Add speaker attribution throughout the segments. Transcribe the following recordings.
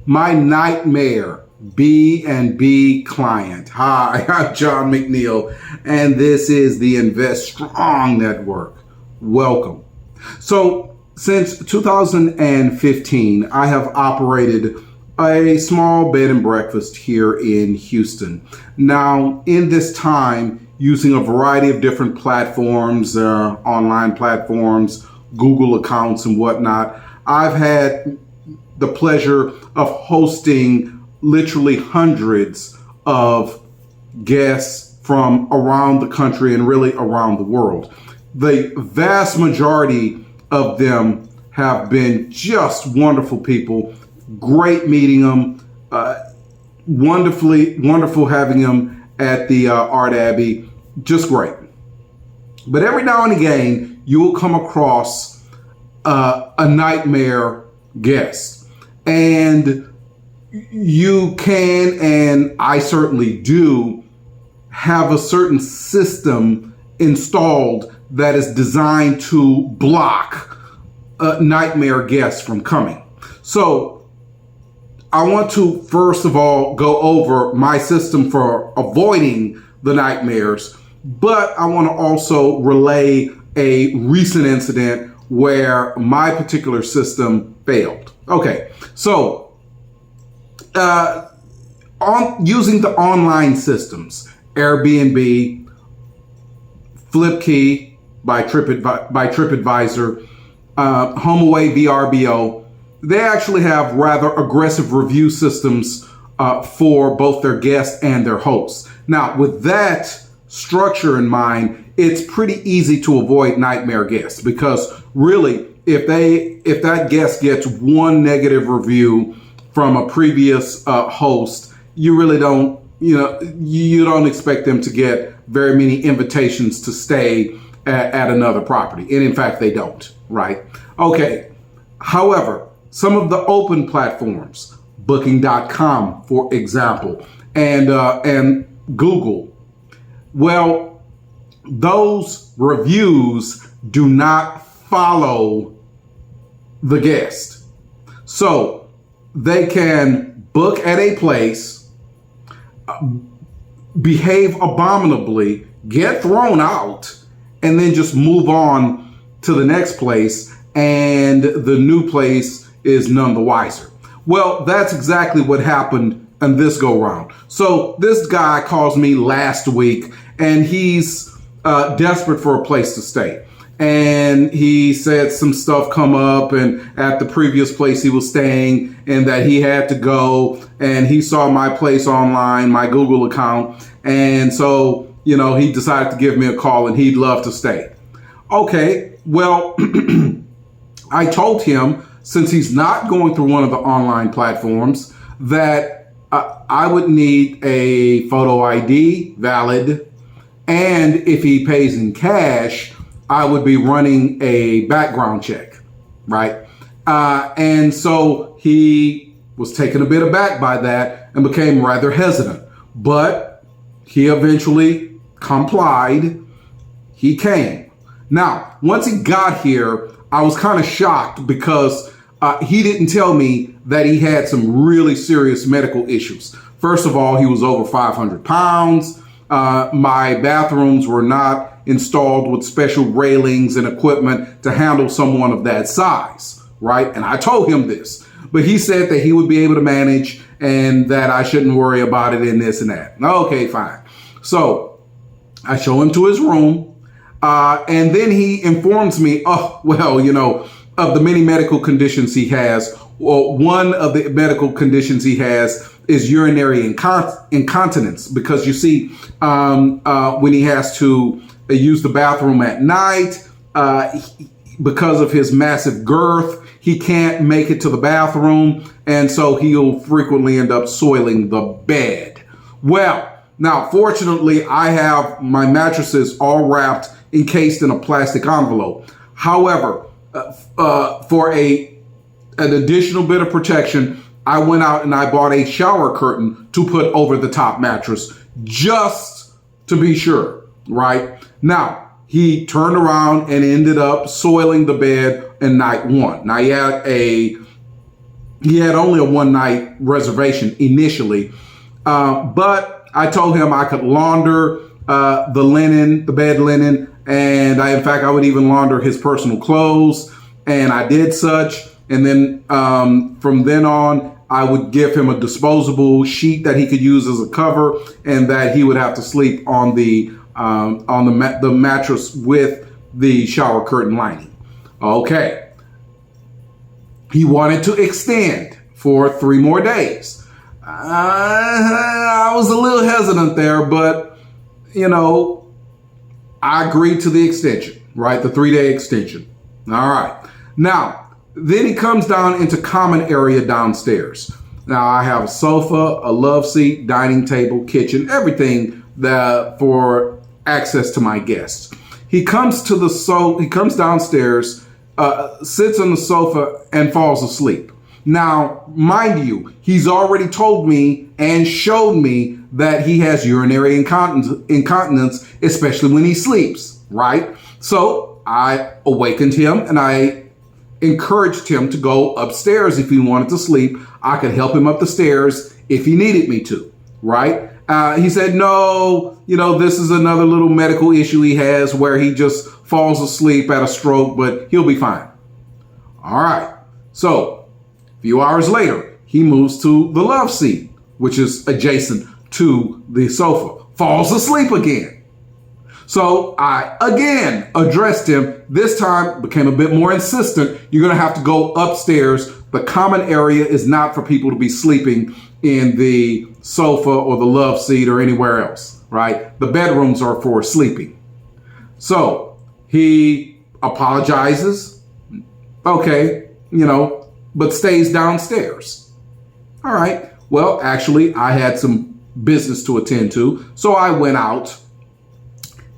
Speaker 1: my nightmare B&B client. Hi, I'm John McNeil, and this is the Invest Strong Network. Welcome. So, since 2015, I have operated a small bed and breakfast here in Houston. Now, in this time, using a variety of different platforms, online platforms, Google accounts and whatnot, I've had the pleasure of hosting literally hundreds of guests from around the country and really around the world. The vast majority of them have been just wonderful people. Great meeting them. Wonderful having them at the Art Abbey. Just great. But every now and again, you will come across a nightmare guest. And you can, and I certainly do, have a certain system installed that is designed to block nightmare guests from coming. So I want to first of all go over my system for avoiding the nightmares, but I want to also relay a recent incident where my particular system failed. Okay, so using the online systems, Airbnb, Flipkey by TripAdvisor, HomeAway VRBO, they actually have rather aggressive review systems for both their guests and their hosts. Now, with that structure in mind, it's pretty easy to avoid nightmare guests, because really, if that guest gets one negative review from a previous host, you really don't, you don't expect them to get very many invitations to stay at another property. And in fact, they don't, right? Okay. However, some of the open platforms, booking.com, for example, and Google, well, those reviews do not follow the guest. So they can book at a place, behave abominably, get thrown out, and then just move on to the next place, and the new place is none the wiser. Well, that's exactly what happened in this go round. So this guy calls me last week, and he's desperate for a place to stay. And he said some stuff come up and at the previous place he was staying, and that he had to go, and he saw my place online, my Google account. And so, he decided to give me a call and he'd love to stay. Okay, well, I told him, since he's not going through one of the online platforms, that I would need a photo ID valid. And if he pays in cash, I would be running a background check, right? And so he was taken a bit aback by that and became rather hesitant. But he eventually complied. He came. Now, once he got here, I was kind of shocked because he didn't tell me that he had some really serious medical issues. First of all, he was over 500 pounds. My bathrooms were not installed with special railings and equipment to handle someone of that size, right? And I told him this, but he said that he would be able to manage and that I shouldn't worry about it and this and that. Okay, fine. So I show him to his room, and then he informs me, of the many medical conditions he has. Well, one of the medical conditions he has is urinary incontinence, because you see, when he has to use the bathroom at night, because of his massive girth, he can't make it to the bathroom, and so he'll frequently end up soiling the bed. Well, now, fortunately, I have my mattresses all wrapped, encased in a plastic envelope. However, for an additional bit of protection, I went out and I bought a shower curtain to put over the top mattress, just to be sure, right? Now, he turned around and ended up soiling the bed in night one. Now, he had a He had only a one-night reservation initially, but I told him I could launder the linen, the bed linen, and in fact, I would even launder his personal clothes, and I did such. And then from then on, I would give him a disposable sheet that he could use as a cover, and that he would have to sleep on the mattress with the shower curtain lining. Okay. He wanted to extend for 3 more days. I was a little hesitant there, but, I agreed to the extension, right? The 3-day extension. All right. Now, then he comes down into common area downstairs. Now, I have a sofa, a love seat, dining table, kitchen, everything for access to my guests. He comes downstairs, sits on the sofa and falls asleep. Now, mind you, he's already told me and showed me that he has urinary incontinence, especially when he sleeps, right? So I awakened him and I encouraged him to go upstairs if he wanted to sleep. I could help him up the stairs if he needed me to, right? He said, no, this is another little medical issue he has where he just falls asleep at a stroke, but he'll be fine. All right. So a few hours later, he moves to the love seat, which is adjacent to the sofa, falls asleep again. So I again addressed him. This time became a bit more insistent. You're going to have to go upstairs. The common area is not for people to be sleeping in the sofa or the love seat or anywhere else, right? The bedrooms are for sleeping. So he apologizes. Okay, but stays downstairs. All right. Well, actually, I had some business to attend to. So I went out.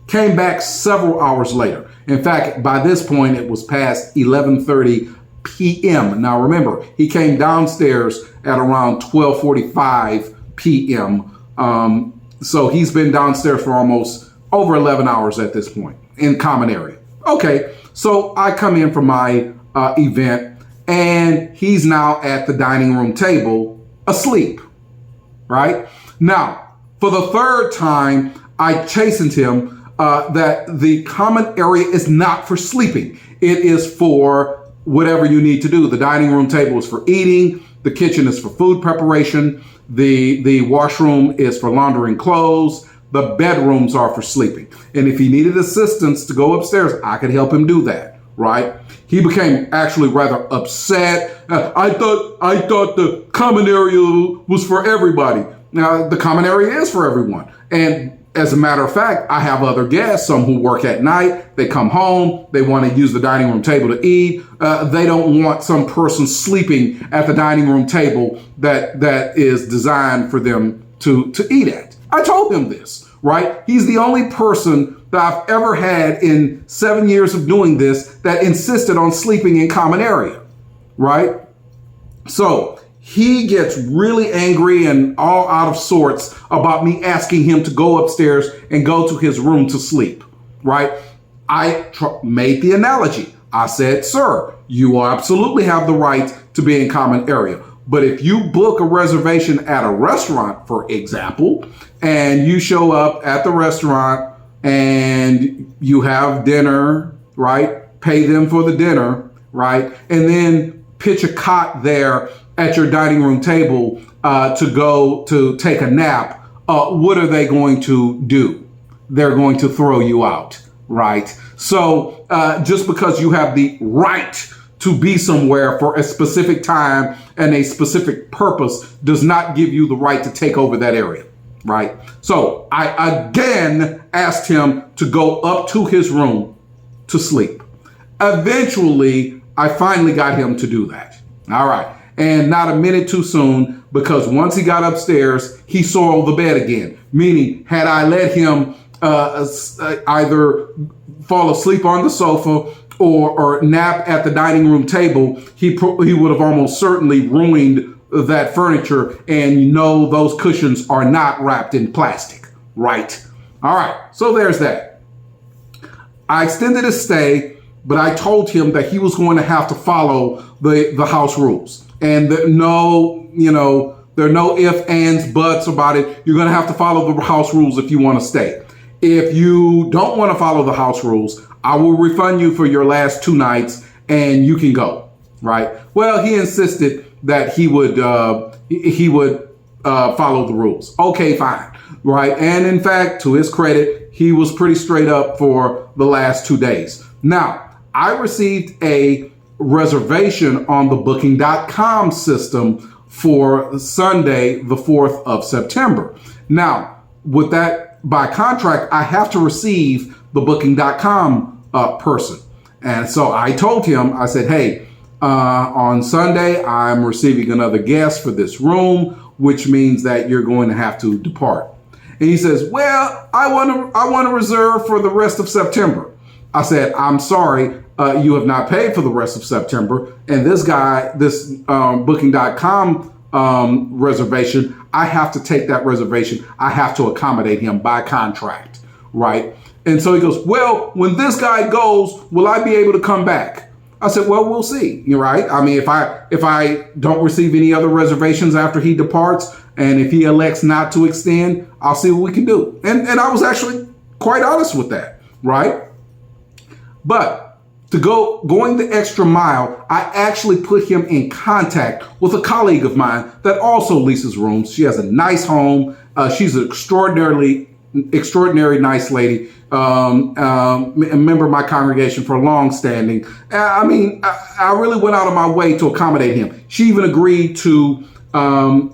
Speaker 1: Came back several hours later. In fact, by this point, it was past 11:30 p.m. Now, remember, he came downstairs at around 12:45 p.m. So he's been downstairs for almost over 11 hours at this point in common area. Okay, so I come in for my event, and he's now at the dining room table asleep, right? Now, for the third time, I chastened him that the common area is not for sleeping. It is for whatever you need to do. The dining room table is for eating. The kitchen is for food preparation. The washroom is for laundering clothes. The bedrooms are for sleeping. And if he needed assistance to go upstairs, I could help him do that, right? He became actually rather upset. I thought the common area was for everybody. Now, the common area is for everyone. And as a matter of fact, I have other guests, some who work at night. They come home. They want to use the dining room table to eat. They don't want some person sleeping at the dining room table that is designed for them to eat at. I told him this, right? He's the only person that I've ever had in 7 years of doing this that insisted on sleeping in common area, right? So he gets really angry and all out of sorts about me asking him to go upstairs and go to his room to sleep, right? I made the analogy. I said, sir, you absolutely have the right to be in common area. But if you book a reservation at a restaurant, for example, and you show up at the restaurant and you have dinner, right? Pay them for the dinner, right? And then pitch a cot there at your dining room table to go to take a nap, what are they going to do? They're going to throw you out, right? So just because you have the right to be somewhere for a specific time and a specific purpose does not give you the right to take over that area, right? So I again asked him to go up to his room to sleep. Eventually, I finally got him to do that. All right. And not a minute too soon, because once he got upstairs, he soiled the bed again. Meaning, had I let him either fall asleep on the sofa or nap at the dining room table, he would have almost certainly ruined that furniture. And those cushions are not wrapped in plastic, right? All right, so there's that. I extended his stay, but I told him that he was going to have to follow the house rules. And there are no ifs, ands, buts about it. You're going to have to follow the house rules if you want to stay. If you don't want to follow the house rules, I will refund you for your last 2 nights and you can go, right? Well, he insisted that he would follow the rules. Okay, fine, right? And in fact, to his credit, he was pretty straight up for the last 2 days. Now, I received a reservation on the booking.com system for Sunday, the 4th of September. Now, with that, by contract, I have to receive the booking.com person. And so I told him, I said, hey, on Sunday, I'm receiving another guest for this room, which means that you're going to have to depart. And he says, well, I want to reserve for the rest of September. I said, I'm sorry, you have not paid for the rest of September. And this booking.com reservation, I have to take that reservation. I have to accommodate him by contract, right? And so he goes, well, when this guy goes, will I be able to come back? I said, well, we'll see. You're right. I mean, if I don't receive any other reservations after he departs, and if he elects not to extend, I'll see what we can do. And I was actually quite honest with that, right? But going the extra mile, I actually put him in contact with a colleague of mine that also leases rooms. She has a nice home. She's an extraordinary nice lady. A member of my congregation for long standing. I mean, I really went out of my way to accommodate him. She even agreed to honor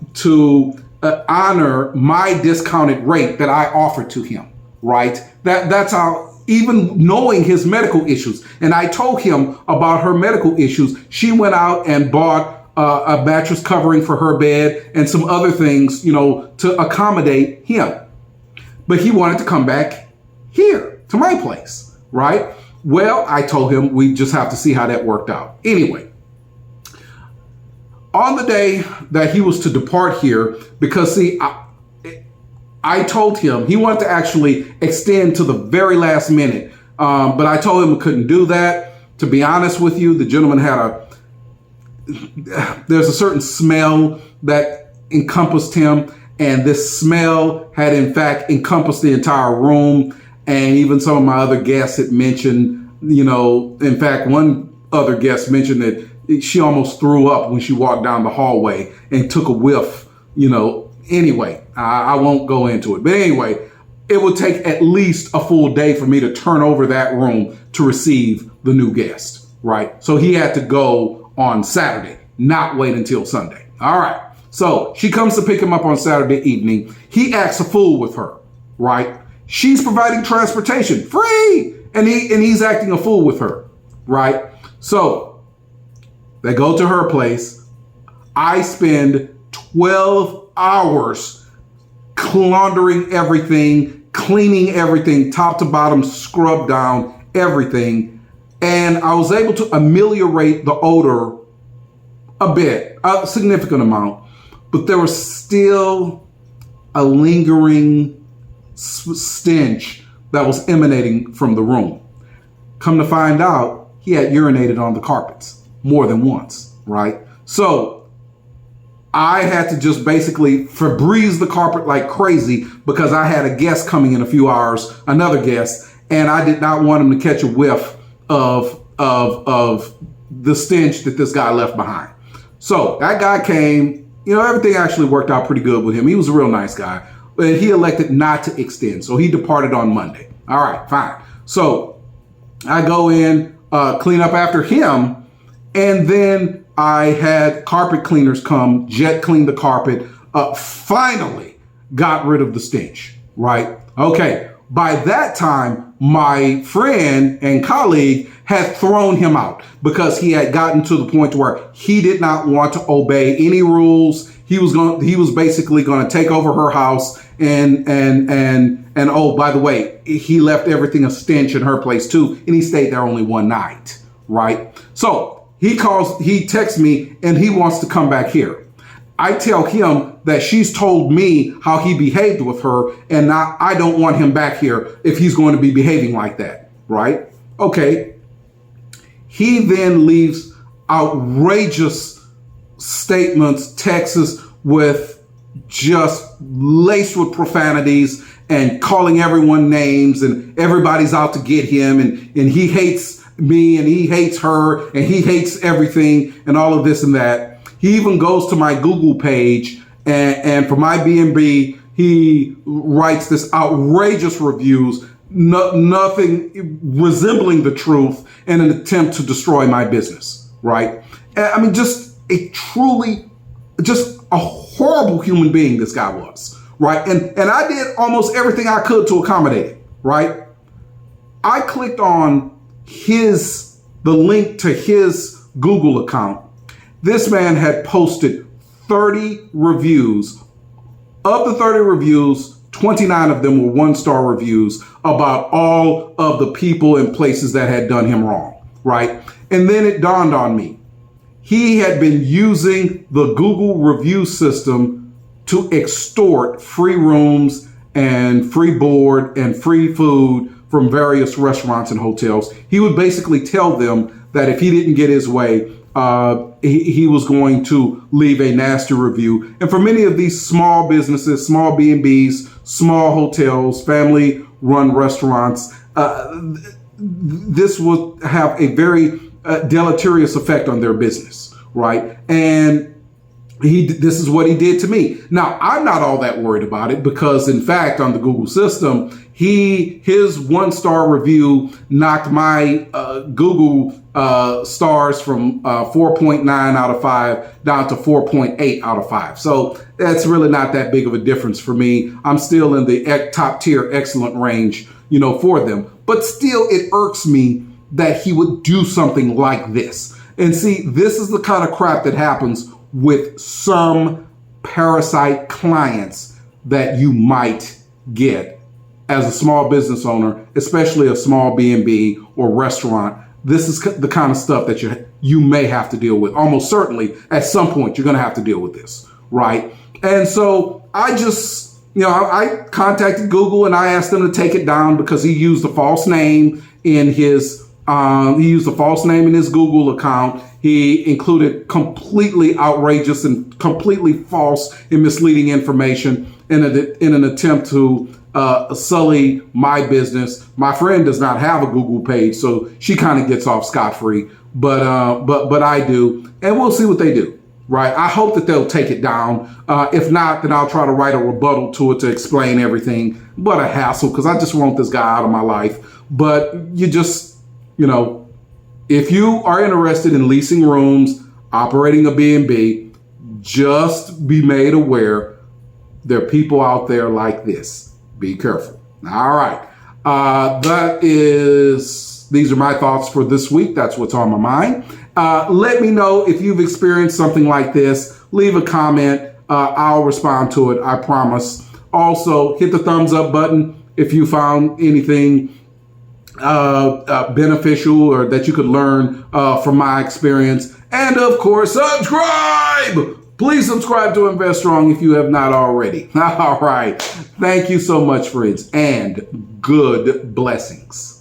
Speaker 1: my discounted rate that I offered to him. Right? That's how. Even knowing his medical issues, and I told him about her medical issues, she went out and bought a mattress covering for her bed and some other things, to accommodate him. But he wanted to come back here to my place, right? Well, I told him we just have to see how that worked out. Anyway, on the day that he was to depart here, because see, I told him he wanted to actually extend to the very last minute, but I told him we couldn't do that. To be honest with you, the gentleman there's a certain smell that encompassed him, and this smell had in fact encompassed the entire room. And even some of my other guests had mentioned, in fact, one other guest mentioned that she almost threw up when she walked down the hallway and took a whiff, Anyway, I won't go into it. But anyway, it would take at least a full day for me to turn over that room to receive the new guest, right? So he had to go on Saturday, not wait until Sunday. All right. So she comes to pick him up on Saturday evening. He acts a fool with her, right? She's providing transportation free, and he's acting a fool with her, right? So they go to her place. I spend 12 hours laundering everything, cleaning everything, top to bottom, scrub down everything. And I was able to ameliorate the odor a bit, a significant amount, but there was still a lingering stench that was emanating from the room. Come to find out, he had urinated on the carpets more than once, right? So I had to just basically Febreze the carpet like crazy because I had a guest coming in a few hours, another guest, and I did not want him to catch a whiff of the stench that this guy left behind. So that guy came, everything actually worked out pretty good with him. He was a real nice guy, but he elected not to extend. So he departed on Monday. All right, fine. So I go in, clean up after him, and then I had carpet cleaners come, jet clean the carpet, finally got rid of the stench, right? Okay, by that time, my friend and colleague had thrown him out because he had gotten to the point where he did not want to obey any rules. He was basically going to take over her house and oh, by the way, he left everything a stench in her place too, and he stayed there only one night, right? So he texts me and he wants to come back here. I tell him that she's told me how he behaved with her, and I don't want him back here if he's going to be behaving like that, right? Okay. He then leaves outrageous statements, texts with just laced with profanities and calling everyone names, and everybody's out to get him, and he hates me and he hates her and he hates everything and all of this and that. He even goes to my Google page and for my B&B, he writes this outrageous reviews, nothing resembling the truth, in an attempt to destroy my business, right? I mean, just a horrible human being this guy was, right? And I did almost everything I could to accommodate it, right? I clicked on the link to his Google account. This man had posted 30 reviews. Of the 30 reviews, 29 of them were one-star reviews about all of the people and places that had done him wrong, right? And then it dawned on me. He had been using the Google review system to extort free rooms and free board and free food from various restaurants and hotels. He would basically tell them that if he didn't get his way, he was going to leave a nasty review. And for many of these small businesses, small B&Bs, small hotels, family-run restaurants, this would have a very deleterious effect on their business, right? And this is what he did to me. Now, I'm not all that worried about it because, in fact, on the Google system, his one-star review knocked my Google stars from 4.9 out of 5 down to 4.8 out of 5. So that's really not that big of a difference for me. I'm still in the top tier excellent range, for them. But still, it irks me that he would do something like this. And see, this is the kind of crap that happens with some parasite clients that you might get as a small business owner, especially a small B&B or restaurant. This is the kind of stuff that you may have to deal with. Almost certainly, at some point, you're going to have to deal with this, right? And so I just, I contacted Google and I asked them to take it down because he used a false name in his Google account. He included completely outrageous and completely false and misleading information in an attempt to sully my business. My friend does not have a Google page, so she kind of gets off scot-free, but I do, and we'll see what they do, right? I hope that they'll take it down. If not, then I'll try to write a rebuttal to it to explain everything. But a hassle, because I just want this guy out of my life. But you just, if you are interested in leasing rooms, operating a B&B, just be made aware there are people out there like this. Be careful. All right. These are my thoughts for this week. That's what's on my mind. Let me know if you've experienced something like this. Leave a comment. I'll respond to it. I promise. Also, hit the thumbs up button if you found anything beneficial or that you could learn from my experience. And of course, subscribe. Please subscribe to Invest Strong if you have not already. All right. Thank you so much, friends, and good blessings.